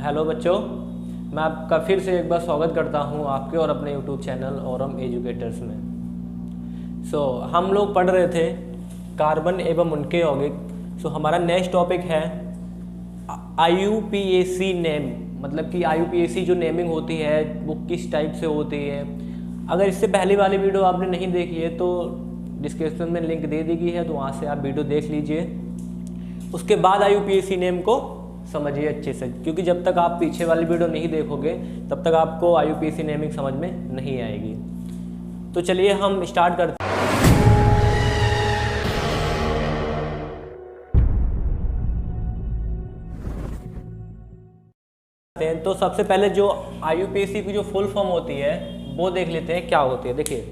Hello बच्चों, मैं आपका फिर से एक बार स्वागत करता हूं आपके और अपने यूट्यूब चैनल औरम एजुकेटर्स में। हम लोग पढ़ रहे थे कार्बन एवं उनके यौगिक। हमारा नेक्स्ट टॉपिक है IUPAC नेम, मतलब कि IUPAC जो नेमिंग होती है वो किस टाइप से होती है। अगर इससे पहले वाली वीडियो आपने नहीं देखी है तो डिस्क्रिप्शन में लिंक दे दी गई है, तो वहाँ से आप वीडियो देख लीजिए। उसके बाद IUPAC नेम को समझिए अच्छे से, क्योंकि जब तक आप पीछे वाली वीडियो नहीं देखोगे तब तक आपको IUPAC नेमिंग समझ में नहीं आएगी। तो चलिए हम स्टार्ट करते हैं। तो सबसे पहले जो IUPAC की जो फुल फॉर्म होती है वो देख लेते हैं क्या होती है। देखिए,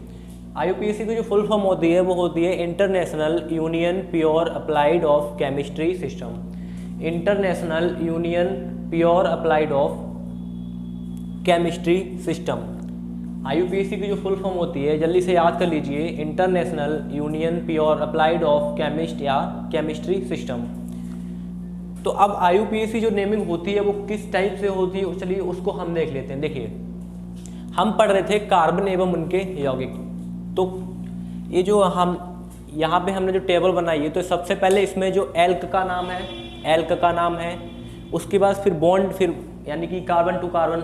IUPAC की जो फुल फॉर्म होती है वो होती है international union pure applied of chemistry system. International union pure applied of chemistry system. IUPAC की जो फुल फॉर्म होती है जल्दी से याद कर लीजिए, international union pure applied of chemist या केमिस्ट्री सिस्टम। तो अब IUPAC जो नेमिंग होती है वो किस टाइप से होती है, चलिए उसको हम देख लेते हैं। देखिए, हम पढ़ रहे थे कार्बन एवं उनके यौगिक। तो ये जो हम यहाँ पे हमने जो टेबल बनाई है, तो सबसे पहले इसमें जो एल्क का नाम है, एल्क का नाम है। उसके बाद फिर बॉन्ड, फिर यानी कि कार्बन टू कार्बन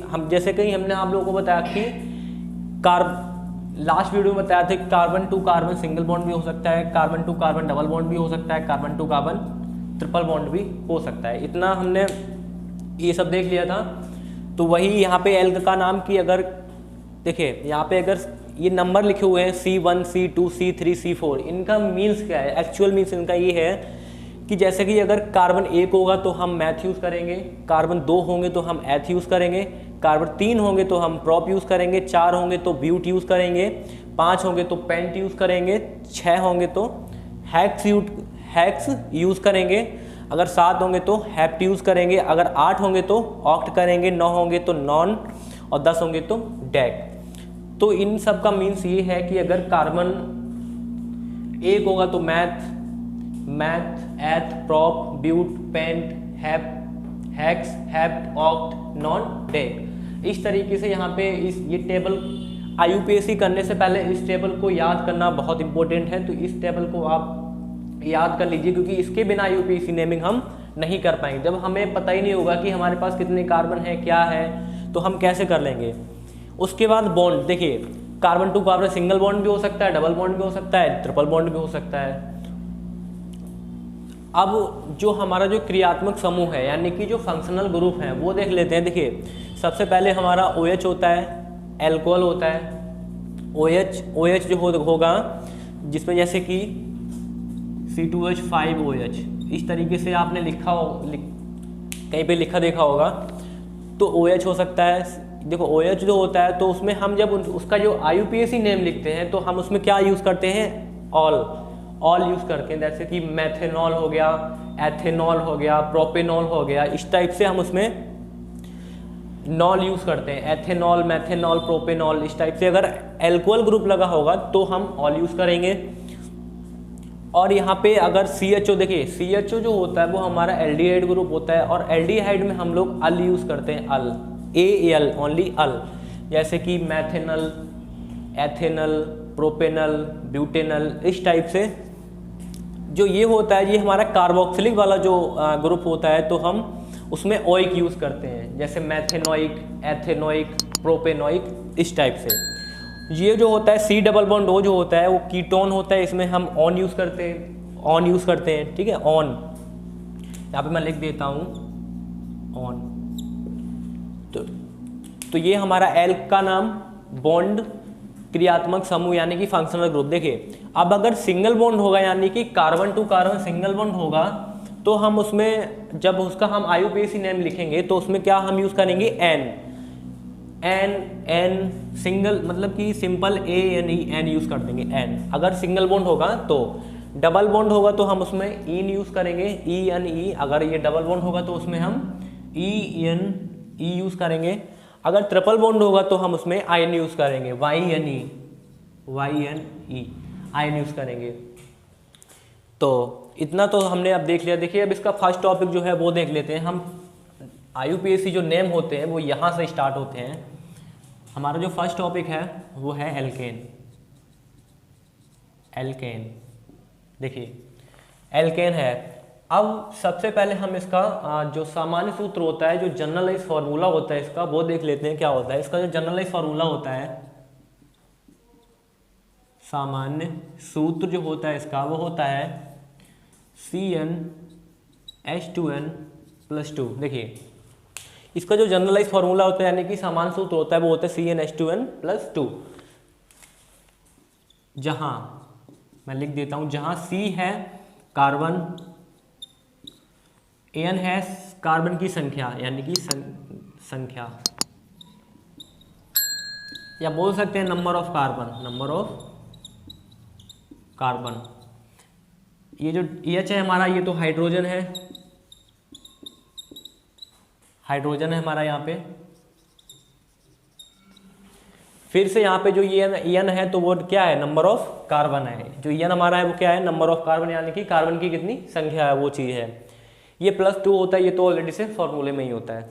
हम जैसे कहीं हमने आप लोगों को बताया कि लास्ट वीडियो में बताया था कि carbon to carbon single bond भी हो सकता है, carbon to carbon double bond भी हो सकता है, carbon to carbon triple bond भी हो सकता है। इतना हमने ये सब देख लिया था। तो वही यहाँ पे एल्क का नाम की अगर देखिए, यहाँ पे अगर ये नंबर लिखे हुए हैं C1 C2 C3 C4, इनका मीन्स क्या है? एक्चुअल मीन्स इनका ये है कि जैसे कि अगर कार्बन 1 होगा तो हम मैथ यूज़ करेंगे, कार्बन 2 होंगे तो हम एथ यूज़ करेंगे, कार्बन 3 होंगे तो हम प्रॉप यूज़ करेंगे, 4 होंगे तो ब्यूट यूज़ करेंगे, 5 होंगे तो पेंट यूज़ करेंगे, 6 होंगे तो हैक्स यूज़ करेंगे, अगर 7 होंगे तो हेप्ट यूज़ करेंगे, अगर 8 होंगे तो ऑक्ट करेंगे, 9 होंगे तो नॉन और 10 होंगे तो डेक। तो इन सब का मीन्स ये है कि अगर कार्बन 1 होगा तो meth, eth, prop, but, pent, hex, hept, oct, non, dec. इस तरीके से यहाँ पे ये टेबल IUPAC करने से पहले इस टेबल को याद करना बहुत इंपॉर्टेंट है। तो इस टेबल को आप याद कर लीजिए, क्योंकि इसके बिना IUPAC नेमिंग हम नहीं कर पाएंगे। जब हमें पता ही नहीं होगा कि हमारे पास कितने कार्बन है, क्या है, तो हम कैसे कर लेंगे। उसके बाद बॉन्ड, देखिए carbon to carbon single bond भी हो सकता है, डबल बॉन्ड भी हो सकता है, ट्रिपल बॉन्ड भी हो सकता है। अब जो हमारा जो क्रियात्मक समूह है यानी कि जो फंक्शनल ग्रुप है वो देख लेते हैं। देखिए, सबसे पहले हमारा OH होता है, एल्कोहल होता है। OH जो होगा जिसमें जैसे कि C2H5OH, इस तरीके से आपने कहीं पे लिखा देखा होगा, तो OH हो सकता है। देखो OH जो होता है तो उसमें हम जब उसका जो IUPAC नेम लिखते हैं तो हम उसमें क्या यूज़ करते हैं? ऑल यूज़ करके, जैसे कि मैथेनॉल हो गया, एथेनॉल हो गया, प्रोपेनॉल हो गया, इस टाइप से हम उसमें नॉल यूज़ करते हैं। एथेनॉल, मैथेनॉल, प्रोपेनॉल, इस टाइप से। अगर एल्कोहल ग्रुप लगा होगा तो हम ऑल यूज़ करेंगे। और यहाँ पे अगर CHO, देखिए CHO जो होता है वो हमारा एल्डिहाइड ग्रुप होता है, और एल्डिहाइड में हम लोग अल यूज़ करते हैं, अल, AL, ओनली अल, जैसे कि मैथेनल, एथेनल, प्रोपेनल, ब्यूटेनल, इस टाइप से। जो ये होता है ये हमारा कार्बोक्सिलिक वाला जो ग्रुप होता है तो हम उसमें ओइक यूज़ करते हैं, जैसे मैथेनोइक, एथेनोइक, प्रोपेनोइक, इस टाइप से। ये जो होता है C डबल बॉन्ड O जो होता है वो कीटोन होता है, इसमें हम ऑन यूज़ करते हैं, ठीक है, ऑन। यहाँ पे मैं लिख देता हूँ ऑन। तो ये हमारा एल्क का नाम, बॉन्ड, क्रियात्मक समूह यानी कि फंक्शनल ग्रुप। देखिए, अब अगर सिंगल बॉन्ड होगा यानी कि carbon to carbon single bond होगा तो हम उसमें जब उसका हम IUPAC नेम लिखेंगे तो उसमें क्या हम यूज़ करेंगे? एन, सिंगल, मतलब कि सिंपल ANE यूज़ कर देंगे, एन। अगर सिंगल बॉन्ड होगा तो, डबल बॉन्ड होगा तो हम उसमें इन यूज़ करेंगे, ENE। अगर ये डबल बॉन्ड होगा तो उसमें हम ENE यूज़ करेंगे। अगर ट्रिपल बॉन्ड होगा तो हम उसमें आयन यूज़ करेंगे, YNE आयन यूज़ करेंगे। तो इतना तो हमने अब देख लिया। देखिए, अब इसका फर्स्ट टॉपिक जो है वो देख लेते हैं हम। IUPAC जो नेम होते हैं वो यहाँ से स्टार्ट होते हैं। हमारा जो फर्स्ट टॉपिक है वो है एल्केन। एल्केन देखिए एल्केन है। अब सबसे पहले हम इसका जो सामान्य सूत्र होता है, जो जनरलाइज फार्मूला होता है इसका, वो देख लेते हैं क्या होता है। इसका जो जनरलाइज फार्मूला होता है, सामान्य सूत्र जो होता है इसका, वो होता है CnH2n+2। देखिए इसका जो जनरलाइज फार्मूला होता है यानी कि सामान्य सूत्र होता है वो होता है CnH2n+2। जहां मैं लिख देता हूं, जहां C है कार्बन, N है कार्बन की संख्या यानी कि संख्या, या बोल सकते हैं number of carbon, number of carbon. ये जो H है हमारा, ये तो हाइड्रोजन है, हाइड्रोजन है हमारा यहाँ पे। फिर से यहाँ पे जो N है तो वो क्या है, नंबर ऑफ कार्बन है। जो N हमारा है वो क्या है, नंबर ऑफ कार्बन यानी कि कार्बन की कितनी संख्या है वो चीज़ है। ये +2 होता है, ये तो ऑलरेडी से फॉर्मूले में ही होता है।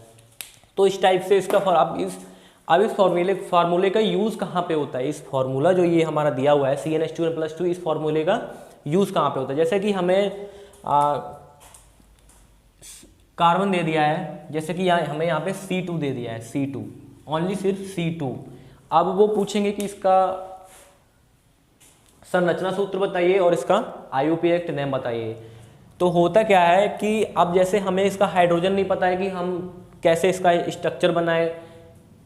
तो इस टाइप से इसका अब इस फार्मूले का यूज़ कहाँ पे होता है। इस फार्मूला जो ये हमारा दिया हुआ है CnH2n+2, इस फार्मूले का यूज़ कहाँ पे होता है। जैसे कि हमें कार्बन दे दिया है, जैसे कि हमें यहाँ पे C2 दे दिया है, C2 ओनली, सिर्फ C2। अब वो पूछेंगे कि इसका संरचना सूत्र बताइए और इसका IUPAC नेम बताइए। तो होता क्या है कि अब जैसे हमें इसका हाइड्रोजन नहीं पता है कि हम कैसे इसका स्ट्रक्चर बनाए,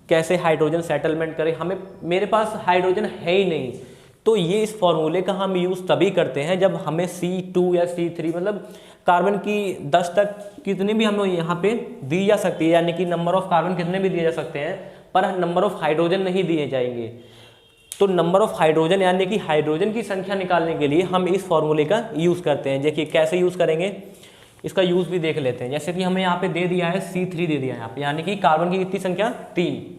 कैसे हाइड्रोजन सेटलमेंट करें, मेरे पास हाइड्रोजन है ही नहीं। तो ये इस फॉर्मूले का हम यूज़ तभी करते हैं जब हमें C2 या C3 मतलब कार्बन की 10 तक कितनी भी हमें यहाँ पे दी जा सकती है, यानी कि नंबर ऑफ कार्बन कितने भी दिए जा सकते हैं, पर नंबर ऑफ हाइड्रोजन नहीं दिए जाएंगे। तो नंबर ऑफ हाइड्रोजन यानी कि हाइड्रोजन की संख्या निकालने के लिए हम इस फॉर्मूले का यूज़ करते हैं। देखिए कैसे यूज़ करेंगे, इसका यूज़ भी देख लेते हैं। जैसे कि हमें यहाँ पे दे दिया है C3 दे दिया है यहाँ पे, यानी कि कार्बन की कितनी संख्या, 3।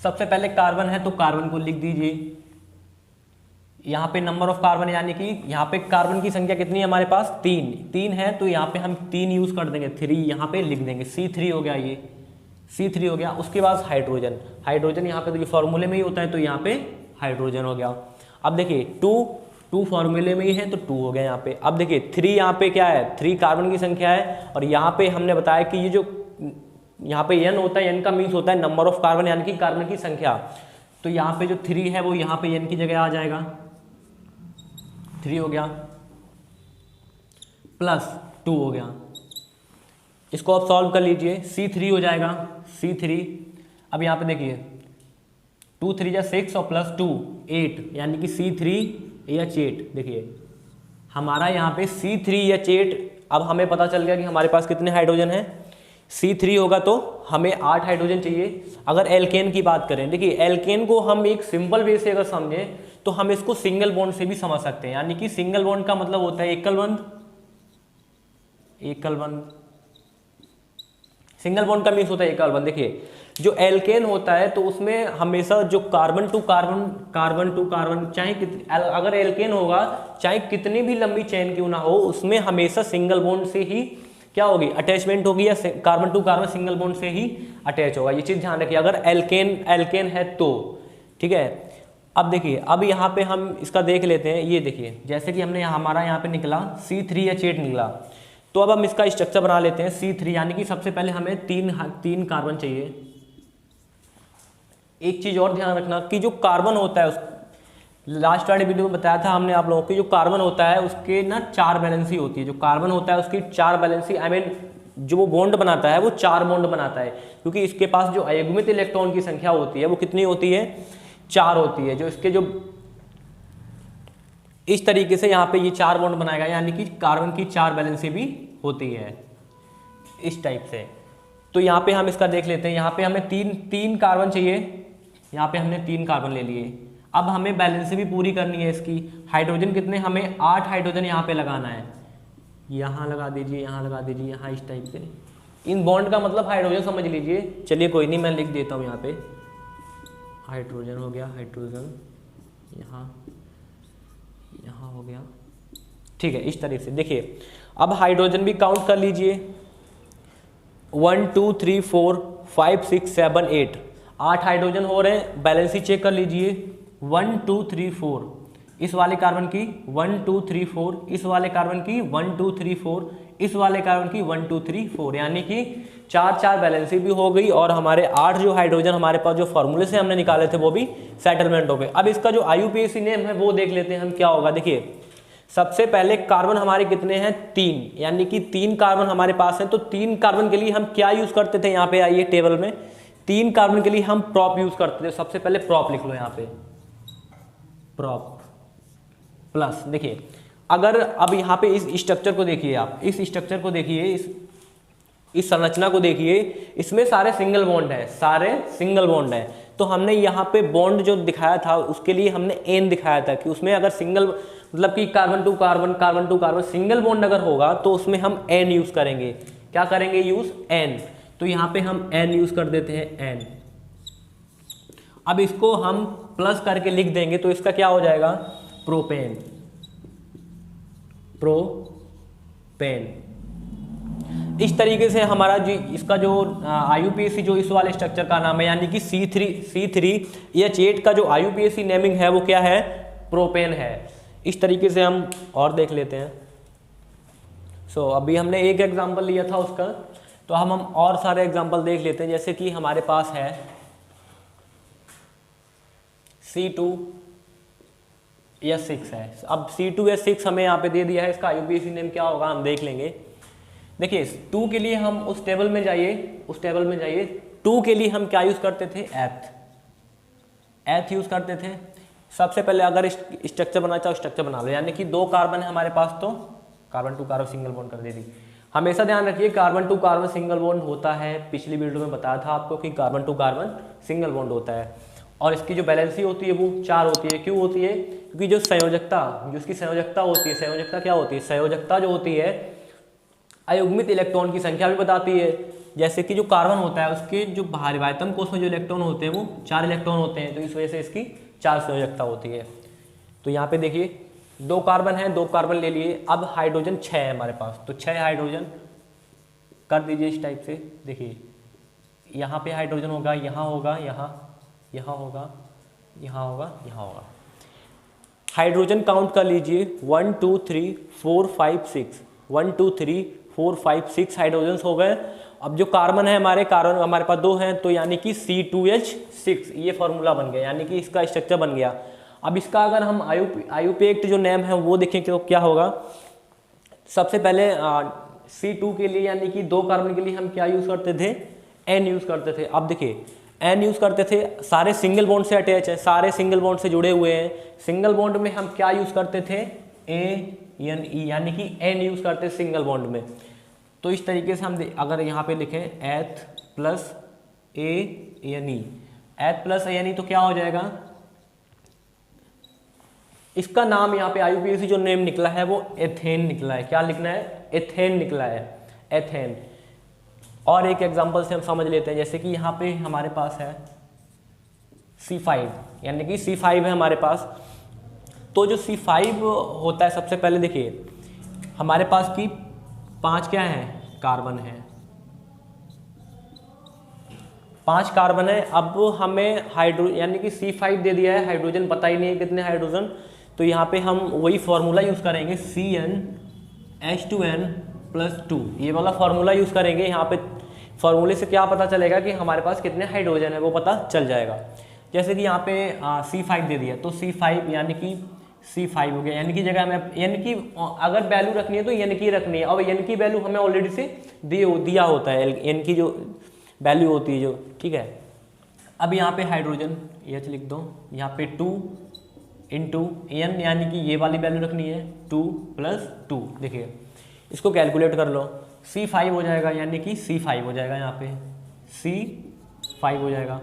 सबसे पहले कार्बन है तो कार्बन को लिख दीजिए। यहाँ पे नंबर ऑफ कार्बन यानी कि यहाँ पे कार्बन की संख्या कितनी है हमारे पास, 3 है, तो यहाँ पे हम 3 यूज़ कर देंगे, 3 यहाँ पे लिख देंगे। C3 हो गया, ये C3 हो गया। उसके बाद हाइड्रोजन यहाँ पे तो ये फॉर्मूले में ही होता है, तो यहाँ पे हाइड्रोजन हो गया। अब देखिए 2 फॉर्मूले में ही है तो 2 हो गया यहाँ पे। अब देखिए 3 यहाँ पे क्या है, 3 कार्बन की संख्या है, और यहाँ पे हमने बताया कि ये जो यहाँ पे N होता है, N का मीन्स होता है नंबर ऑफ कार्बन यानी कि कार्बन की संख्या। तो यहाँ पे जो 3 है वो यहाँ पे N की जगह आ जाएगा, 3 हो गया, +2 हो गया। इसको आप सॉल्व कर लीजिए, C3 हो जाएगा, C3। अब यहाँ पे देखिए 2 3 जा 6 और +2 8, यानी कि C3H8। देखिए हमारा यहाँ पे C3H8। अब हमें पता चल गया कि हमारे पास कितने हाइड्रोजन हैं। C3 होगा तो हमें 8 हाइड्रोजन चाहिए। अगर एल्केन की बात करें, देखिए एल्केन को हम एक सिंपल वे से अगर समझें तो हम इसको सिंगल बॉन्ड से भी समझ सकते हैं। यानी कि सिंगल बॉन्ड का मतलब होता है एकल बंध, एकल बंध। सिंगल बॉन्ड का मीन्स होता है एकल बंध। देखिए जो एल्केन होता है तो उसमें हमेशा जो कार्बन टू कार्बन चाहे अगर एल्केन होगा चाहे कितनी भी लंबी चेन क्यों ना हो, उसमें हमेशा सिंगल बॉन्ड से ही क्या होगी, अटैचमेंट होगी, या carbon to carbon single bond से ही अटैच होगा। ये चीज़ ध्यान रखिए अगर एल्केन है तो, ठीक है। अब देखिए अब यहाँ पे हम इसका देख लेते हैं। ये देखिए जैसे कि हमने हमारा यहाँ पे निकला C3H8 निकला, तो अब हम इसका स्ट्रक्चर बना लेते हैं C3, यानी कि सबसे पहले हमें तीन कार्बन चाहिए। एक चीज़ और ध्यान रखना कि जो कार्बन होता है, लास्ट वाले वीडियो में बताया था हमने आप लोगों को, जो कार्बन होता है उसके ना 4 वैलेंसी होती है। जो कार्बन होता है उसकी 4 वैलेंसी, जो वो बॉन्ड बनाता है वो 4 बॉन्ड बनाता है, क्योंकि इसके पास जो अयुग्मित इलेक्ट्रॉन की संख्या होती है वो कितनी होती है, 4 होती है। जो इसके जो इस तरीके से यहाँ पे ये 4 बॉन्ड बनाएगा, यानी कि कार्बन की 4 वैलेंसी भी होती है इस टाइप से। तो यहाँ पे हम इसका देख लेते हैं। यहाँ पे हमें तीन कार्बन चाहिए, यहाँ पे हमने 3 कार्बन ले लिए। अब हमें बैलेंस भी पूरी करनी है इसकी। हाइड्रोजन कितने, हमें 8 हाइड्रोजन यहाँ पे लगाना है। यहाँ लगा दीजिए, यहाँ लगा दीजिए, यहाँ इस टाइप से। इन बॉन्ड का मतलब हाइड्रोजन समझ लीजिए। चलिए कोई नहीं, मैं लिख देता हूँ यहाँ पे हाइड्रोजन हो गया, हाइड्रोजन यहाँ हो गया, ठीक है। इस तरीके से देखिए अब हाइड्रोजन भी काउंट कर लीजिए। 1 2 3 4 5 6 7 8 8 हाइड्रोजन हो रहे हैं। बैलेंसी चेक कर लीजिए, 1 2 3 4 इस वाले कार्बन की, 1 2 3 4 इस वाले कार्बन की, 1 2 3 4 इस वाले कार्बन की, 1 2 3 4, यानी कि 4 बैलेंसी भी हो गई और हमारे 8 जो हाइड्रोजन हमारे पास जो फॉर्मूले से हमने निकाले थे वो भी सेटलमेंट हो गए। अब इसका जो IUPAC नेम है वो देख लेते हैं हम क्या होगा। देखिए सबसे पहले कार्बन हमारे कितने हैं, 3, यानी कि 3 कार्बन हमारे पास हैं। तो 3 कार्बन के लिए हम क्या यूज करते थे, यहाँ पे आइए टेबल में, 3 कार्बन के लिए हम प्रॉप यूज करते थे। सबसे पहले प्रॉप लिख लो यहाँ पे, प्रॉप प्लस। देखिए अगर अब यहाँ पे इस स्ट्रक्चर को देखिए, आप इस स्ट्रक्चर को देखिए, इस संरचना को देखिए, इसमें सारे सिंगल बॉन्ड है, सारे सिंगल बॉन्ड है। तो हमने यहाँ पे बॉन्ड जो दिखाया था उसके लिए हमने एन दिखाया था कि उसमें अगर सिंगल मतलब कि carbon to carbon single bond अगर होगा तो उसमें हम एन यूज करेंगे। क्या करेंगे, यूज एन। तो यहाँ पे हम एन यूज कर देते हैं, एन। अब इसको हम प्लस करके लिख देंगे तो इसका क्या हो जाएगा, प्रोपेन, प्रोपेन। इस तरीके से हमारा जो इसका जो IUPAC जो इस वाले स्ट्रक्चर का नाम है, यानी कि C3H8 का जो IUPAC नेमिंग है वो क्या है, प्रोपेन है। इस तरीके से हम और देख लेते हैं। अभी हमने एक एग्जांपल लिया था उसका, तो हम और सारे एग्जांपल देख लेते हैं। जैसे कि हमारे पास है C2H6 है। अब C2H6 हमें यहाँ पे दे दिया है, इसका IUPAC नेम क्या होगा हम देख लेंगे। देखिए 2 के लिए हम उस टेबल में जाइए, 2 के लिए हम क्या यूज करते थे, एथ यूज करते थे। सबसे पहले अगर स्ट्रक्चर बनाना चाहो स्ट्रक्चर बना लो, यानी कि 2 कार्बन है हमारे पास तो carbon to carbon single bond कर दे दी। हमेशा ध्यान रखिए carbon to carbon single bond होता है, पिछली वीडियो में बताया था आपको कि carbon to carbon single bond होता है। और इसकी जो बैलेंसी होती है वो 4 होती है। क्यों होती है, क्योंकि जो इसकी संयोजकता होती है, संयोजकता क्या होती है, संयोजकता जो होती है अयुग्मित इलेक्ट्रॉन की संख्या भी बताती है। जैसे कि जो कार्बन होता है उसके जो भारिवाह्यतम कोष में जो इलेक्ट्रॉन होते हैं वो 4 इलेक्ट्रॉन होते हैं, तो इस वजह से इसकी 4 संयोजकता होती है। तो यहाँ पे देखिए 2 कार्बन है, 2 कार्बन ले लिए। अब हाइड्रोजन 6 है हमारे पास, तो 6 हाइड्रोजन कर दीजिए इस टाइप से। देखिए यहाँ पे हाइड्रोजन होगा, यहाँ होगा, यहाँ होगा, यहाँ होगा, यहाँ होगा। हाइड्रोजन काउंट कर लीजिए 1 2 3 4 5 6, 1 2 3 4 5 6 हाइड्रोजन्स हो गए। अब जो कार्बन है हमारे पास 2 हैं, तो यानी कि C2H6 ये फॉर्मूला बन गया, यानी कि इसका स्ट्रक्चर बन गया। अब इसका अगर हम IUPAC जो नेम है वो देखें तो क्या होगा। सबसे पहले C2 के लिए यानी कि 2 कार्बन के लिए हम क्या यूज करते थे, N यूज करते थे। अब देखिए N यूज करते थे, सारे सिंगल बॉन्ड से अटैच है, सारे सिंगल बॉन्ड से जुड़े हुए हैं। सिंगल बॉन्ड में हम क्या यूज करते थे, ANE, यानी कि N यूज करते हैं सिंगल बॉन्ड में। तो इस तरीके से हम अगर यहाँ पे लिखें एथ प्लस ANE, एथ प्लस ANE तो क्या हो जाएगा, इसका नाम यहाँ पे IUPAC जो नेम निकला है वो एथेन निकला है। क्या लिखना है, एथेन निकला है, एथेन। और एक एग्जांपल से हम समझ लेते हैं, जैसे कि यहाँ पे हमारे पास है C5, यानी कि C5 है हमारे पास। तो जो C5 होता है, सबसे पहले देखिए हमारे पास की 5 क्या है, कार्बन है, 5 कार्बन है। अब हमें यानी कि C5 दे दिया है, हाइड्रोजन पता ही नहीं है कितने हाइड्रोजन, तो यहाँ पे हम वही फॉर्मूला यूज करेंगे CnH2n+2, ये वाला फॉर्मूला यूज करेंगे। यहाँ पे फॉर्मूले से क्या पता चलेगा कि हमारे पास कितने हाइड्रोजन है वो पता चल जाएगा। जैसे कि यहाँ पे C5 दे दिया, तो C5 यानी कि C5 हो गया, यानी कि जगह में n की अगर वैल्यू रखनी है तो n की रखनी है। अब n की वैल्यू हमें ऑलरेडी से दिया होता है, n की जो वैल्यू होती है जो, ठीक है। अब यहाँ पे हाइड्रोजन H लिख दो, यहाँ पे 2 इंटू n, यानी कि ये वाली वैल्यू रखनी है 2 + 2। देखिए इसको कैलकुलेट कर लो, C5 हो जाएगा, यानी कि C5 हो जाएगा, यहाँ पे C5 हो जाएगा,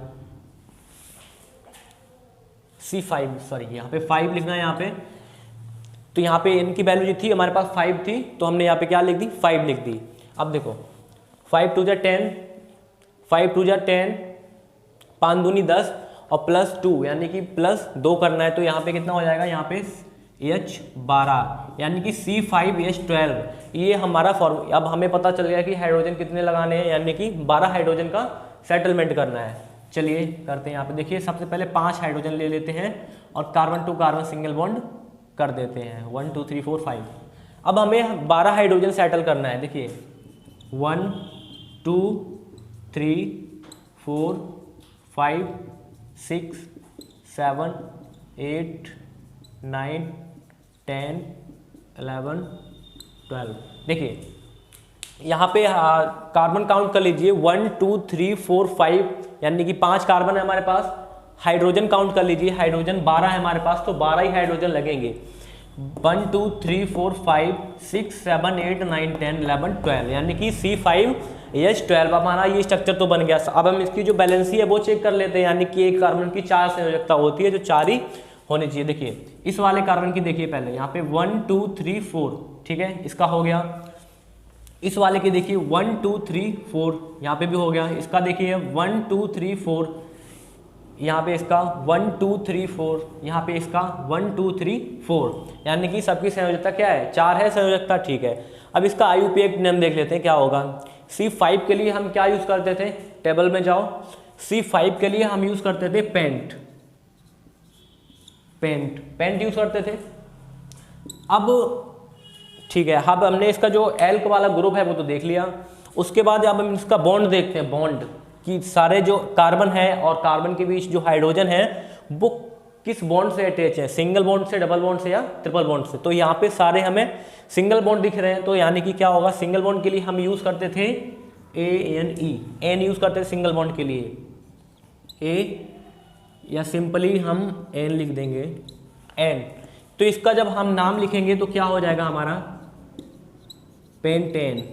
C5 सॉरी यहाँ पे 5 लिखना है यहाँ पे। तो यहाँ पे n की वैल्यू जो थी हमारे पास 5 थी, तो हमने यहाँ पे क्या लिख दी, 5 लिख दी। अब देखो 5 2 10, 5 2 10, 5 दूनी 10 और +2 यानी कि +2 करना है, तो यहाँ पे कितना हो जाएगा, यहाँ पे H12 यानी कि C5H12 ये हमारा फॉर्म। अब हमें पता चल गया कि हाइड्रोजन कितने लगाने हैं, यानी कि 12 हाइड्रोजन का सेटलमेंट करना है। चलिए करते हैं। यहाँ पे देखिए सबसे पहले 5 हाइड्रोजन ले लेते हैं और carbon to carbon single bond कर देते हैं 1 2 3 4 5। अब हमें 12 हाइड्रोजन सेटल करना है। देखिए 1 2 3 4 5 6 7 8 9 10 11 12। देखिए यहाँ पे कार्बन काउंट कर लीजिए 1 2 3 4 5 यानी कि 5 कार्बन है हमारे पास। हाइड्रोजन काउंट कर लीजिए, हाइड्रोजन 12 है हमारे पास, तो 12 ही हाइड्रोजन लगेंगे। 1 2 3 4 5 6 7 8 9 10 11 12 यानी कि C5H12 हमारा ये स्ट्रक्चर तो बन गया। अब हम इसकी जो बैलेंसी है वो चेक कर लेते हैं, यानी कि एक कार्बन की 4 संयोजकता होती है जो 4 ही होनी चाहिए। देखिए इस वाले कार्बन की देखिए पहले यहाँ पे 1 2 3 4, ठीक है, इसका हो गया। इस वाले की देखिए 1 2 3 4 यहाँ पे भी हो गया। इसका देखिए 1 2 3 4, यहाँ पे इसका 1 2 3 4, यहाँ पे इसका 1 2 3 4, यानी कि सबकी संयोजकता क्या है, 4 है संयोजकता, ठीक है। अब इसका IUPAC नेम देख लेते हैं क्या होगा। C5 के लिए हम क्या यूज करते थे, टेबल में जाओ। C5 के लिए हम यूज करते थे पेंट यूज करते थे। अब ठीक है, अब हमने इसका जो एल्क वाला ग्रुप है वो तो देख लिया। उसके बाद अब हम इसका बॉन्ड देखते हैं, बॉन्ड कि सारे जो कार्बन है और कार्बन के बीच जो हाइड्रोजन है वो किस बॉन्ड से अटैच है, सिंगल बॉन्ड से, डबल बॉन्ड से या ट्रिपल बॉन्ड से। तो यहाँ पे सारे हमें सिंगल बॉन्ड दिख रहे हैं, तो यानी कि क्या होगा, सिंगल बॉन्ड के लिए हम यूज करते थे एन यूज करते थे सिंगल बॉन्ड के लिए, ए, या सिंपली हम एन लिख देंगे, एन। तो इसका जब हम नाम लिखेंगे तो क्या हो जाएगा हमारा, पेंटेन।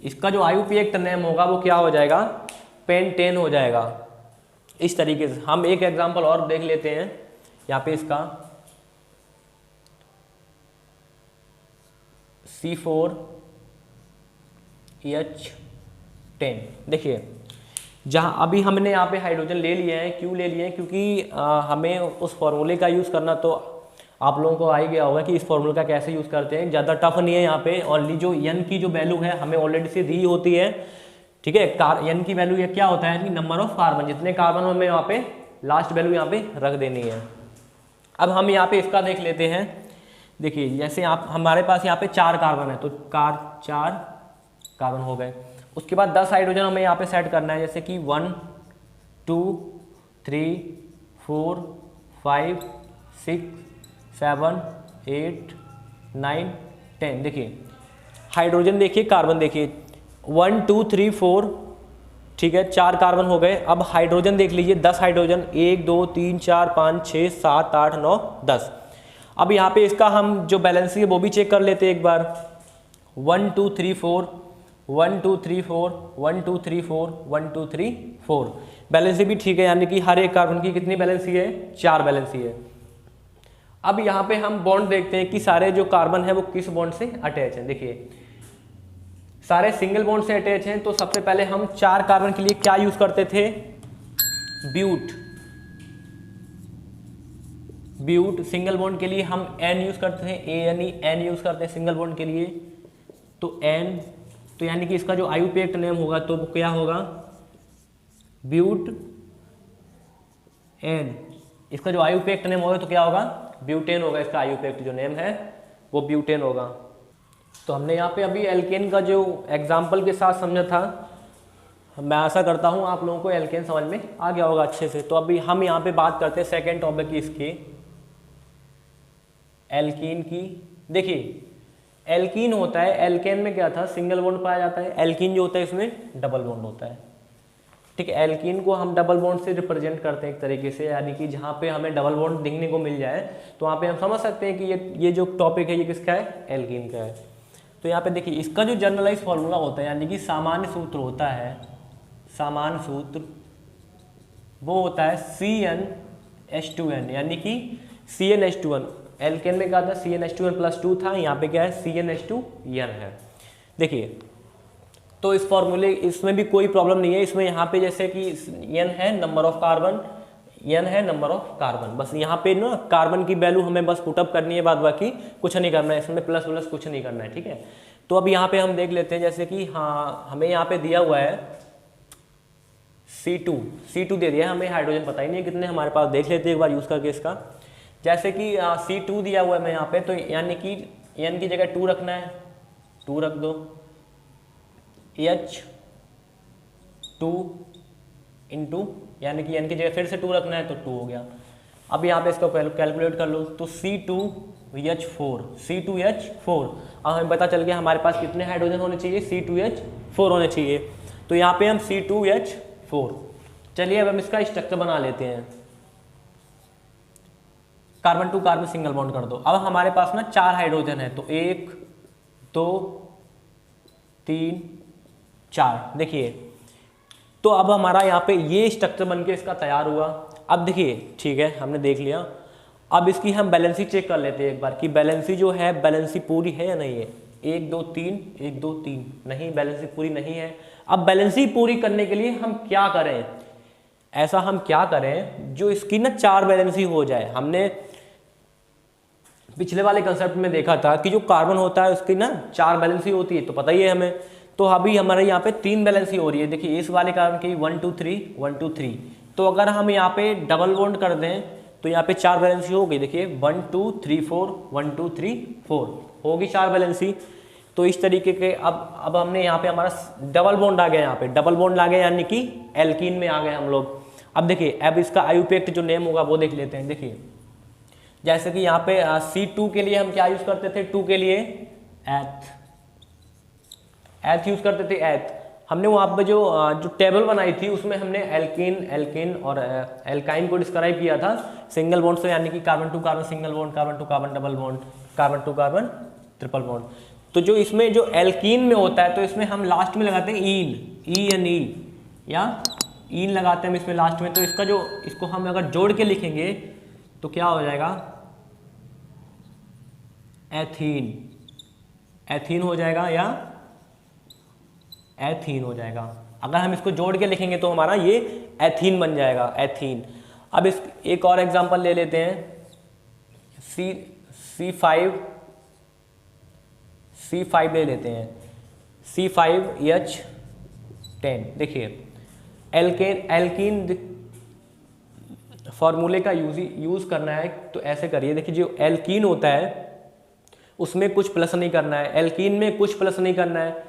इसका जो IUPAC नेम होगा वो क्या हो जाएगा, पेंटेन हो जाएगा। इस तरीके से हम एक एग्जांपल और देख लेते हैं। यहाँ पे इसका C4H10, देखिए जहाँ अभी हमने यहाँ पे हाइड्रोजन ले लिए हैं, क्यों ले लिए हैं, क्योंकि हमें उस फॉर्मूले का यूज़ करना तो आप लोगों को आ ही गया होगा कि इस फॉर्मूले का कैसे यूज़ करते हैं। ज़्यादा टफ नहीं है यहाँ पे। और जो n की जो वैल्यू है हमें ऑलरेडी से दी होती है, ठीक है। n की वैल्यू ये क्या होता है कि नंबर ऑफ कार्बन, जितने कार्बन हमें यहाँ पे लास्ट वैल्यू यहाँ पे रख देनी है। अब हम यहाँ पे इसका देख लेते हैं। देखिए जैसे आप हमारे पास यहाँ पे 4 कार्बन है, तो 4 कार्बन हो गए। उसके बाद 10 हाइड्रोजन हमें यहाँ पे सेट करना है, जैसे कि 1 2 3 4 5 6 7 8 9 10। देखिए हाइड्रोजन देखिए, कार्बन देखिए 1 2 3 4, ठीक है, 4 कार्बन हो गए। अब हाइड्रोजन देख लीजिए, 10 हाइड्रोजन, 1 2 3 4 5 6 7 8 9 10। अब यहाँ पे इसका हम जो बैलेंस है वो भी चेक कर लेते हैं एक बार। 1 2 3 4 1 2 3 4 1 2 3 4 1 2 3 4, बैलेंसी भी ठीक है, यानी कि हर एक कार्बन की कितनी बैलेंसी है, 4 बैलेंसी है। अब यहाँ पे हम बॉन्ड देखते हैं कि सारे जो कार्बन है वो किस बॉन्ड से अटैच हैं। देखिए सारे सिंगल बॉन्ड से अटैच हैं, तो सबसे पहले हम 4 कार्बन के लिए क्या यूज करते थे, ब्यूट। सिंगल बॉन्ड के लिए हम एन यूज करते थे, एन यूज करते हैं सिंगल बॉन्ड के लिए, तो एन। तो यानी कि इसका जो IUPAC नेम होगा तो क्या होगा, ब्यूट एन। इसका जो IUPAC नेम होगा तो क्या होगा, ब्यूटेन होगा। इसका IUPAC जो नेम है वो ब्यूटेन होगा। तो हमने यहाँ पे अभी एल्केन का जो एग्जाम्पल के साथ समझा था, मैं आशा करता हूँ आप लोगों को एल्केन समझ में आ गया होगा अच्छे से। तो अभी हम यहाँ पे बात करते हैं सेकेंड टॉपिक की, इसकी एल्कीन की। देखिए एल्कीन होता है, एल्केन में क्या था, सिंगल बॉन्ड पाया जाता है। एल्कीन जो होता है इसमें डबल बॉन्ड होता है, ठीक है। एल्कीन को हम डबल बॉन्ड से रिप्रेजेंट करते हैं एक तरीके से, यानी कि जहाँ पे हमें डबल बॉन्ड दिखने को मिल जाए तो वहाँ पे हम समझ सकते हैं कि ये जो टॉपिक है ये किसका है, एल्कीन का है। तो यहाँ पे देखिए इसका जो जनरलाइज फॉर्मूला होता है, यानी कि सामान्य सूत्र होता है, सामान्य सूत्र वो होता है CnH2n, यानी कि CnH2n। एल्केन में क्या था, CnH2n+2 था, यहाँ पे क्या है, CnH2n है। देखिए तो इस फॉर्मूले, इसमें भी कोई प्रॉब्लम नहीं है। इसमें यहाँ पे जैसे कि n है नंबर ऑफ कार्बन, n है नंबर ऑफ कार्बन। बस यहाँ पे ना कार्बन की वैल्यू हमें बस पुटअप करनी है, बाद बाकी कुछ नहीं करना है, इसमें प्लस प्लस कुछ नहीं करना है, ठीक है। तो अब यहाँ पे हम देख लेते हैं, जैसे कि हाँ हमें यहाँ पे दिया हुआ है C2 दे दिया है हमें, हाइड्रोजन पता ही नहीं कितने हमारे पास, देख लेते हैं एक बार यूज़ करके इसका। जैसे कि C2 दिया हुआ है मैं यहाँ पे, तो यानी कि n की जगह 2 रखना है, 2 रख दो, H2 इंटू यानी कि n की जगह फिर से 2 रखना है तो 2 हो गया। अब यहाँ पे इसको कैलकुलेट कर लो, तो C2H4 अब हमें पता चल गया हमारे पास कितने हाइड्रोजन होने चाहिए, C2H4 होने चाहिए। तो यहाँ पे हम C2H4, चलिए अब हम इसका स्ट्रक्चर बना लेते हैं। Carbon to carbon single bond कर दो। अब हमारे पास ना 4 हाइड्रोजन है, तो 1 2 3 4, देखिए तो अब हमारा यहाँ पे ये स्ट्रक्चर बनके इसका तैयार हुआ। अब देखिए ठीक है हमने देख लिया, अब इसकी हम बैलेंसी चेक कर लेते हैं एक बार कि बैलेंसी जो है बैलेंसी पूरी है या नहीं है। 1 2 3 1 2 3, नहीं बैलेंसी पूरी नहीं है। अब बैलेंसी पूरी करने के लिए हम क्या करें, ऐसा हम क्या करें जो इसकी ना 4 बैलेंसी हो जाए। हमने पिछले वाले कंसेप्ट में देखा था कि जो कार्बन होता है उसकी ना 4 बैलेंसी होती है, तो पता ही है हमें। तो अभी हमारे यहाँ पे 3 बैलेंसी हो रही है, देखिए इस वाले कार्बन की 1 2 3 1 2 3। तो अगर हम यहाँ पे डबल बॉन्ड कर दें तो यहाँ पे 4 बैलेंसी हो गई, देखिए 1 2 3 4 1 2 3 4 होगी 4 बैलेंसी। तो इस तरीके के अब हमने यहाँ पे हमारा डबल बॉन्ड आ गया, यहाँ पे डबल बॉन्ड आ गया यानी कि एल्कीन में आ गए हम लोग। अब देखिए अब इसका IUPAC जो नेम होगा वो देख लेते हैं। देखिए जैसे कि यहाँ पे C2 के लिए हम क्या यूज करते थे, 2 के लिए एथ यूज करते थे, एथ। हमने वहाँ पे जो टेबल बनाई थी उसमें हमने एल्कीन और एल्काइन को डिस्क्राइब किया था सिंगल बॉन्ड से, यानी कि carbon to carbon single bond, carbon to carbon double bond, carbon to carbon triple bond. तो जो इसमें जो एल्कीन में होता है तो इसमें हम लास्ट में लगाते हैं ईन लगाते हैं हम इसमें लास्ट में। तो इसका जो इसको हम अगर जोड़ के लिखेंगे तो क्या हो जाएगा, एथीन हो जाएगा या एथीन हो जाएगा। अगर हम इसको जोड़ के लिखेंगे तो हमारा ये एथीन बन जाएगा, एथीन। अब इस एक और एग्जांपल ले लेते हैं, C5 ले लेते हैं, C5H10। देखिए एल्कीन फॉर्मूले का यूज करना है तो ऐसे करिए, देखिए जो एल्कीन होता है उसमें कुछ प्लस नहीं करना है, एल्कीन में कुछ प्लस नहीं करना है।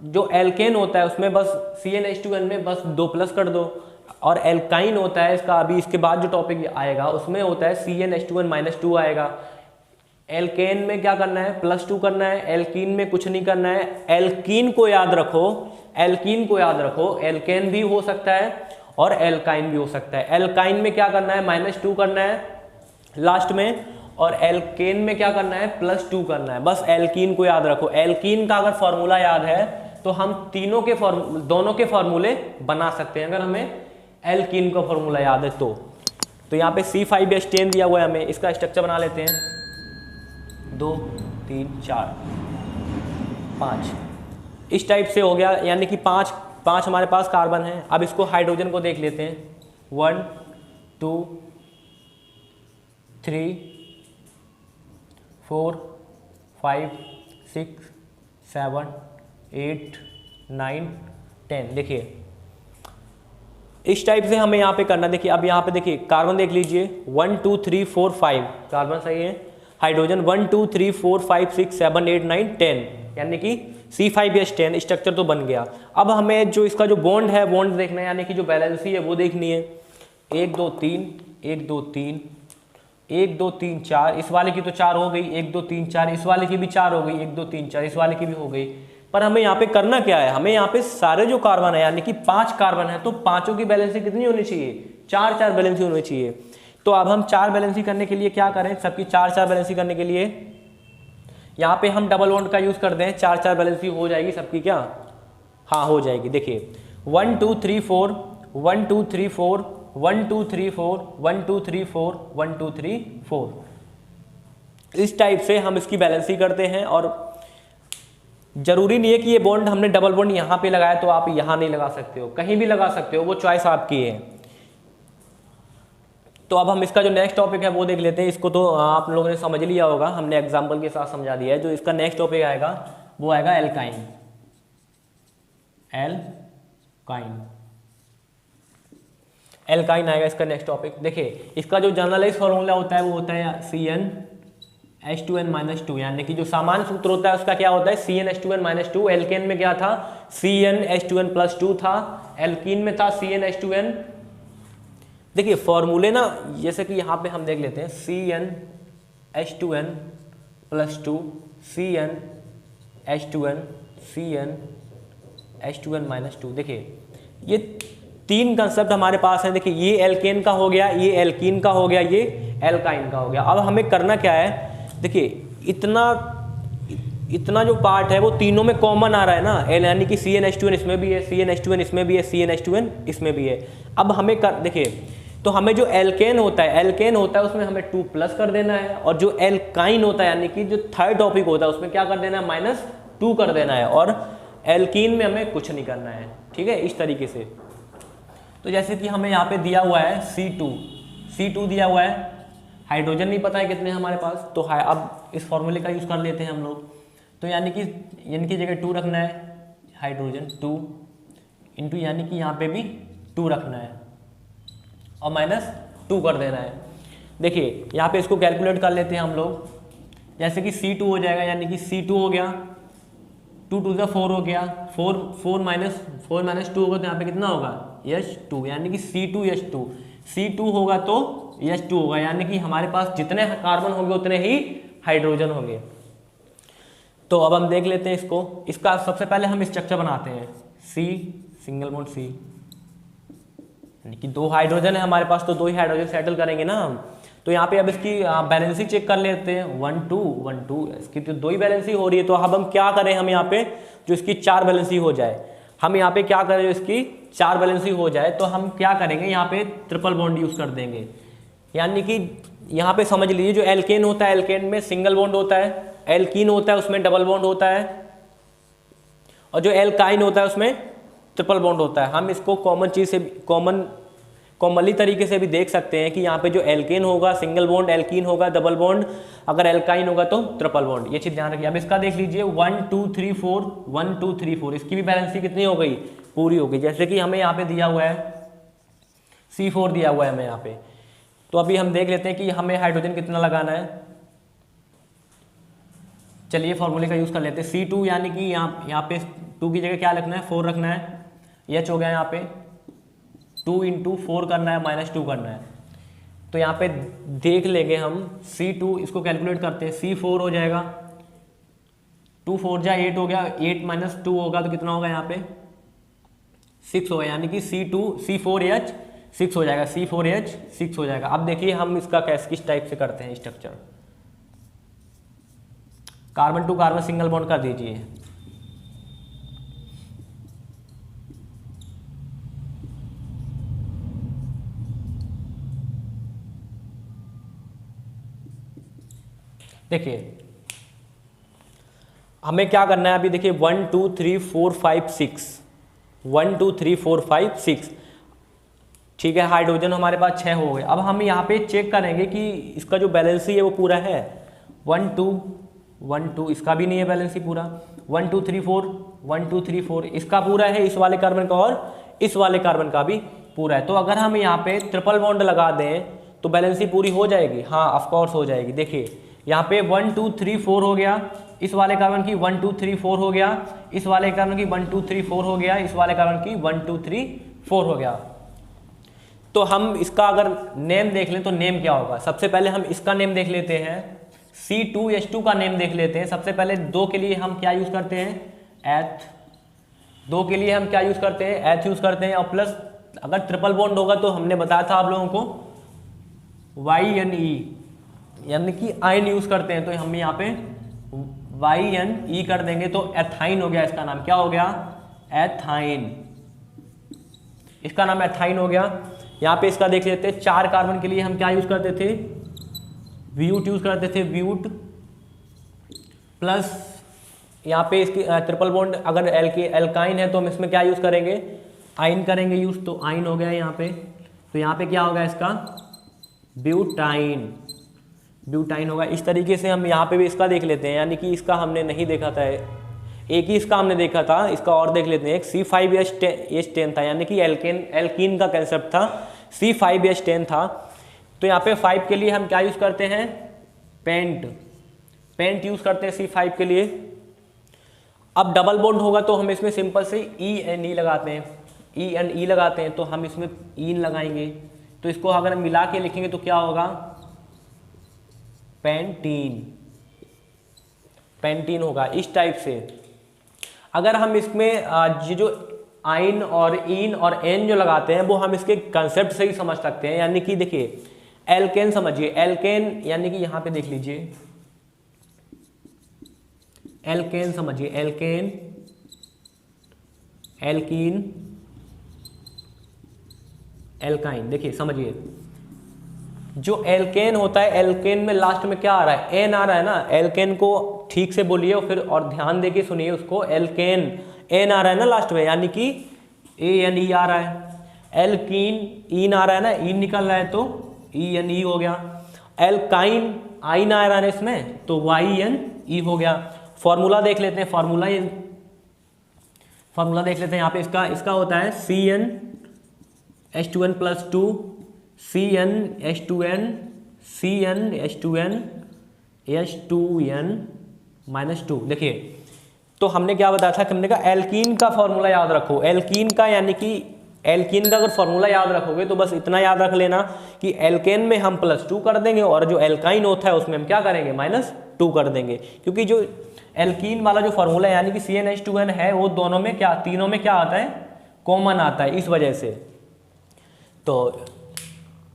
जो एल्केन होता है उसमें बस CnH2n में बस 2 प्लस कर दो। और एल्काइन होता है इसका, अभी इसके बाद जो टॉपिक आएगा उसमें होता है CnH2n-2 आएगा। एल्केन में क्या करना है, +2 करना है, एल्कीन में कुछ नहीं करना है। एल्कीन को याद रखो, एल्केन भी हो सकता है और एल्काइन भी हो सकता है। एल्काइन में क्या करना है, -2 करना है लास्ट में, और एल्केन में क्या करना है, +2 करना है। बस एल्कीन को याद रखो। एल्कीन का अगर फॉर्मूला याद है तो हम दोनों के फॉर्मूले बना सकते हैं, अगर हमें एल्कीन का फॉर्मूला याद है तो। यहाँ पे C5H10 दिया हुआ है हमें, इसका स्ट्रक्चर बना लेते हैं। 2 3 4 5 इस टाइप से हो गया, यानी कि 5 हमारे पास कार्बन है। अब इसको हाइड्रोजन को देख लेते हैं, 1 2 3 4 5 6 7 8 9 10। देखिए इस टाइप से हमें यहाँ पे करना। देखिए अब यहाँ पे देखिए कार्बन देख लीजिए, 1 2 3 4 5 कार्बन सही है। हाइड्रोजन 1 2 3 4 5 6 7 8 9 10, यानी कि C5H10 स्ट्रक्चर तो बन गया। अब हमें जो इसका जो बॉन्ड है बॉन्ड देखना है, यानी कि जो बैलेंसी है वो देखनी है। 1 2 3 1 2 3 1 2 3 4, इस वाले की तो 4 हो गई, 1 2 3 4, इस वाले की भी 4 हो गई, 1 2 3 4, इस वाले की भी हो गई। पर हमें यहाँ पे करना क्या है, हमें यहाँ पे सारे जो कार्बन है यानी कि 5 कार्बन है तो पांचों की बैलेंसी कितनी होनी चाहिए, 4 बैलेंसी होनी चाहिए। तो अब हम 4 बैलेंसी करने के लिए क्या करें, सबकी 4 बैलेंसी करने के लिए यहाँ पे हम डबल बॉन्ड का यूज कर दें, 4 बैलेंसी हो जाएगी सबकी क्या, हाँ हो जाएगी। देखिए 1 2 3 4 1 2 3 4 1 2 3 4 1 2 3 4 1 2 3 4, इस टाइप से हम इसकी बैलेंसी करते हैं। और जरूरी नहीं है कि ये बॉन्ड हमने डबल बॉन्ड यहाँ पे लगाया तो आप यहाँ नहीं लगा सकते हो, कहीं भी लगा सकते हो, वो चॉइस आपकी है। तो अब हम इसका जो नेक्स्ट टॉपिक है वो देख लेते हैं। इसको तो आप लोगों ने समझ लिया होगा, हमने एग्जाम्पल के साथ समझा दिया है। जो इसका नेक्स्ट टॉपिक आएगा वो आएगा एल्काइन। एल्काइन आएगा इसका नेक्स्ट टॉपिक। देखिए इसका जो जनरलाइज फॉर्मूला होता है वो होता है CnH2n-2, यानी कि जो सामान्य सूत्र होता है उसका क्या होता है CnH2n-2। एल्केन में क्या था CnH2n+2 था, एल्कीन में था CnH2n। देखिए फॉर्मूले ना, जैसे कि यहाँ पे हम देख लेते हैं CnH2n+2, CnH2n, देखिए ये तीन कंसेप्ट हमारे पास है। देखिए ये एल्केन का हो गया, ये एल्कीन का हो गया, ये एल्काइन का हो गया। अब हमें करना क्या है, देखिए इतना जो पार्ट है वो तीनों में कॉमन आ रहा है ना, यानी कि CnH2n इसमें भी है, CnH2n इसमें भी है, CnH2n इसमें भी है। अब हमें देखिए तो हमें जो एल्केन होता है उसमें हमें 2+ कर देना है, और जो एल्काइन होता है यानी कि जो थर्ड टॉपिक होता है उसमें क्या कर देना है -2 कर देना है, और एल्कीन में हमें कुछ नहीं करना है। ठीक है, इस तरीके से। तो जैसे कि हमें यहाँ पे दिया हुआ है C2 दिया हुआ है, हाइड्रोजन नहीं पता है कितने हमारे पास, तो अब इस फॉर्मूले का यूज़ कर लेते हैं हम लोग। तो यानी कि n की जगह 2 रखना है, हाइड्रोजन 2 इंटू यानी कि यहाँ पे भी 2 रखना है और -2 कर देना है। देखिए यहाँ पे इसको कैलकुलेट कर लेते हैं हम लोग। जैसे कि C2 हो जाएगा, यानी कि C2 हो गया 2 2 4 हो गया, 4 माइनस 2 होगा तो यहाँ पे कितना होगा H2, यानी कि C2 होगा तो H2 होगा, यानी कि हमारे पास जितने कार्बन होंगे उतने ही हाइड्रोजन होंगे। तो अब हम देख लेते हैं इसको। इसका सबसे पहले हम स्ट्रक्चर बनाते हैं C सिंगल बॉन्ड C, यानी कि 2 हाइड्रोजन है हमारे पास, तो 2 ही हाइड्रोजन सेटल करेंगे ना हम। तो यहाँ पे अब इसकी बैलेंसिंग चेक कर लेते हैं, 1 2 1 2, इसकी तो 2 ही बैलेंसिंग हो रही है। तो अब हम क्या करें, हम यहाँ पे जो इसकी 4 बैलेंसिंग हो जाए, हम यहाँ पे क्या करें, जो इसकी 4 बैलेंसिंग हो जाए तो हम क्या करेंगे, यहाँ पे ट्रिपल बॉन्ड यूज कर देंगे। यानी कि यहाँ पे समझ लीजिए जो एल्केन होता है, एल्केन में सिंगल बॉन्ड होता है, एल्कीन होता है उसमें डबल बॉन्ड होता है, और जो एल्काइन होता है उसमें ट्रिपल बॉन्ड होता है। हम इसको कॉमन चीज से कॉमनली तरीके से भी देख सकते हैं कि यहाँ पे जो एल्केन होगा सिंगल बॉन्ड, एल्कीन होगा डबल बॉन्ड, अगर एल्काइन होगा तो ट्रिपल बॉन्ड। ये चीज ध्यान रखिए। अब इसका देख लीजिए 1 2 3 4 1 2 3 4, इसकी भी बैलेंसिंग कितनी हो गई, पूरी हो गई। जैसे कि हमें यहाँ पे दिया हुआ है C4 दिया हुआ है हमें यहाँ पे। तो अभी हम देख लेते हैं कि हमें हाइड्रोजन कितना लगाना है। चलिए फॉर्मूले का यूज कर लेते हैं। C2 यानी कि यहाँ पे 2 की जगह क्या रखना है, 4 रखना है। H हो गया यहाँ पे 2 × 4 करना है, -2 करना है। तो यहाँ पे देख लेंगे हम C2, इसको कैलकुलेट करते हैं। C4 हो जाएगा 2 4 जा 8 हो गया, 8 - 2 होगा तो कितना होगा यहाँ पे 6 होगा, यानी कि C4H 6 हो जाएगा, C4H 6 हो जाएगा। अब देखिए हम इसका किस टाइप से करते हैं structure. Carbon to carbon single bond कर दीजिए। देखिए हमें क्या करना है अभी, देखिए 1 2 3 4 5 6, 1 2 3 4 5 6, ठीक है। हाइड्रोजन हमारे पास 6 हो गए। अब हम यहाँ पे चेक करेंगे कि इसका जो बैलेंसी है वो पूरा है। 1 2 1 2, इसका भी नहीं है बैलेंसी पूरा। 1 2 3 4 1 2 3 4, इसका पूरा है, इस वाले कार्बन का और इस वाले कार्बन का भी पूरा है। तो अगर हम यहाँ पे ट्रिपल बॉन्ड लगा दें तो बैलेंसी पूरी हो जाएगी। हाँ ऑफकोर्स हो जाएगी। देखिए यहाँ पे 1 2 3 4 हो गया, इस वाले कार्बन की 1 2 3 4 हो गया, इस वाले कार्बन की 1 2 3 4 हो गया, इस वाले कार्बन की 1 2 3 4 हो गया। तो हम इसका अगर नेम देख लें तो नेम क्या होगा, सबसे पहले हम इसका नेम देख लेते हैं। C2H2 का नेम देख लेते हैं। सबसे पहले 2 के लिए हम क्या यूज करते हैं, एथ। 2 के लिए हम क्या यूज करते हैं, एथ यूज करते हैं। और प्लस अगर ट्रिपल बॉन्ड होगा तो हमने बताया था आप लोगों को YNE, यानी कि आयन यूज करते हैं। तो हम यहाँ पे YNE कर देंगे तो एथाइन हो गया। इसका नाम क्या हो गया, एथाइन। इसका नाम एथाइन हो गया। यहाँ पे इसका देख लेते हैं। 4 कार्बन के लिए हम क्या यूज करते थे, ब्यूट यूज करते थे, ब्यूट। प्लस यहाँ पे इसकी ट्रिपल बॉन्ड अगर एल्काइन है तो हम इसमें क्या यूज करेंगे, आइन करेंगे यूज। तो आइन हो गया यहाँ पे। तो यहाँ पे क्या होगा इसका ब्यूटाइन, ब्यूटाइन होगा। इस तरीके से हम यहाँ पे भी इसका देख लेते हैं, यानी कि इसका हमने नहीं देखा था, एक ही इसका हमने देखा था, इसका और देख लेते हैं। एक C5H10 था, यानी कि एल्कीन का कंसेप्ट था, C5H10 था। तो यहाँ पे 5 के लिए हम क्या यूज़ करते हैं, पेंट यूज़ करते हैं C5 के लिए। अब डबल बॉन्ड होगा तो हम इसमें सिंपल से E लगाते हैं, E लगाते हैं, तो हम इसमें ईन लगाएंगे। तो इसको अगर हम मिला के लिखेंगे तो क्या होगा, पेंटीन होगा। इस टाइप से अगर हम इसमें ये जो आइन और इन और एन जो लगाते हैं वो हम इसके कंसेप्ट से ही समझ सकते हैं। यानी कि देखिए एल्केन समझिए, एल्केन यानी कि यहाँ पे देख लीजिए, एल्केन समझिए, एल्केन, एल्कीन, एल्काइन। देखिए समझिए, जो एल्केन होता है, एल्केन में लास्ट में क्या आ रहा है, एन आ रहा है ना। एल्केन को ठीक से बोलिए और फिर और ध्यान देके सुनिए उसको, एल्केन एन आ रहा है ना लास्ट में, यानी कि ANE आ रहा है। एल्कीन ईन आ रहा है ना, ईन निकल रहा है तो ENE हो गया। एल्काइन आइन आ रहा है ना इसमें, तो YNE हो गया। फॉर्मूला देख लेते हैं, फॉर्मूला देख लेते हैं। यहाँ पे इसका होता है CnH2n+2, CnH2n, H2n-2। देखिए तो हमने क्या बताया था कि हमने कहा एल्कीन का फॉर्मूला याद रखो। एल्कीन का यानी कि एल्कीन का अगर फॉर्मूला याद रखोगे तो बस इतना याद रख लेना कि एल्केन में हम +2 कर देंगे और जो एल्काइन होता है उसमें हम क्या करेंगे, -2 कर देंगे। क्योंकि जो एल्कीन वाला जो फॉर्मूला है यानी कि CnH2n है, वो दोनों में क्या, तीनों में क्या आता है, कॉमन आता है, इस वजह से। तो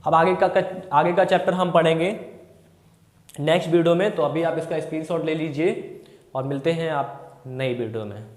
अब आगे का चैप्टर हम पढ़ेंगे नेक्स्ट वीडियो में। तो अभी आप इसका स्क्रीनशॉट ले लीजिए और मिलते हैं आप नई वीडियो में।